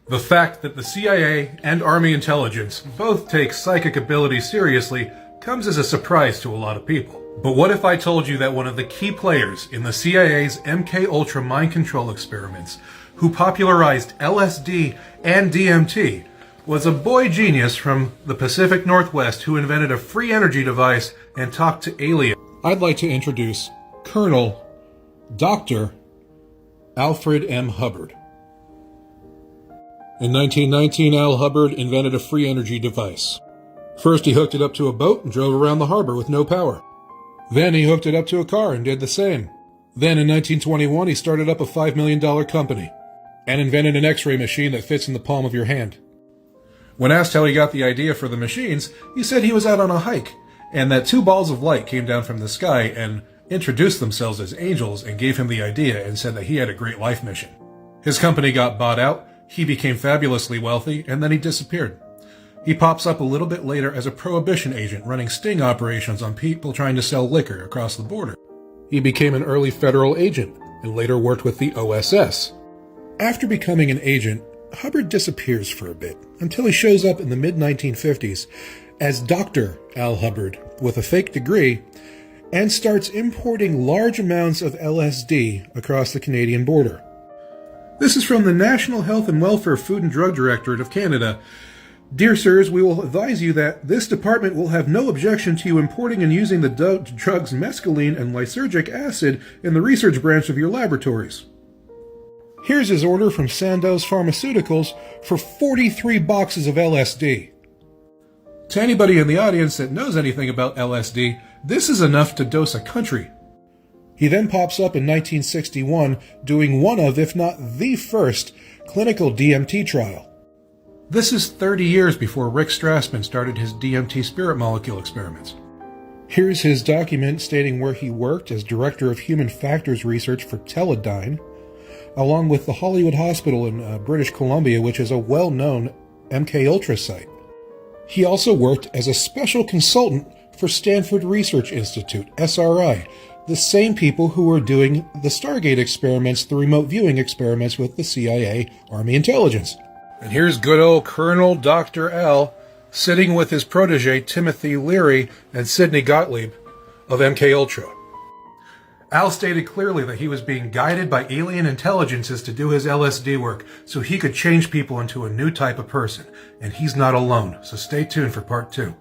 The fact that the CIA and Army intelligence both take psychic ability seriously comes as a surprise to a lot of people. But what if I told you that one of the key players in the CIA's MKUltra mind control experiments, who popularized LSD and DMT, was a boy genius from the Pacific Northwest who invented a free energy device and talked to aliens? I'd like to introduce Colonel Dr. Alfred M. Hubbard. In 1919, Al Hubbard invented a free energy device. First, he hooked it up to a boat and drove around the harbor with no power. Then he hooked it up to a car and did the same. Then in 1921, he started up a $5 million company and invented an X-ray machine that fits in the palm of your hand. When asked how he got the idea for the machines, he said he was out on a hike and that two balls of light came down from the sky and introduced themselves as angels and gave him the idea and said that he had a great life mission. His company got bought out, he became fabulously wealthy, and then he disappeared. He pops up a little bit later as a prohibition agent running sting operations on people trying to sell liquor across the border. He became an early federal agent and later worked with the OSS. After becoming an agent, Hubbard disappears for a bit until he shows up in the mid-1950s as Dr. Al Hubbard with a fake degree and starts importing large amounts of LSD across the Canadian border. This is from the National Health and Welfare Food and Drug Directorate of Canada. Dear sirs, we will advise you that this department will have no objection to you importing and using the drugs mescaline and lysergic acid in the research branch of your laboratories. Here's his order from Sandoz Pharmaceuticals for 43 boxes of LSD. To anybody in the audience that knows anything about LSD, this is enough to dose a country. He then pops up in 1961 doing one of, if not the first, clinical DMT trial. This is 30 years before Rick Strassman started his DMT spirit molecule experiments. Here's his document stating where he worked as Director of Human Factors Research for Teledyne, along with the Hollywood Hospital in British Columbia, which is a well-known MKUltra site. He also worked as a special consultant for Stanford Research Institute, SRI, the same people who were doing the Stargate experiments, the remote viewing experiments with the CIA Army intelligence. And here's good old Colonel Dr. Al sitting with his protege Timothy Leary and Sidney Gottlieb of MKUltra. Al stated clearly that he was being guided by alien intelligences to do his LSD work so he could change people into a new type of person. And he's not alone, so stay tuned for part 2.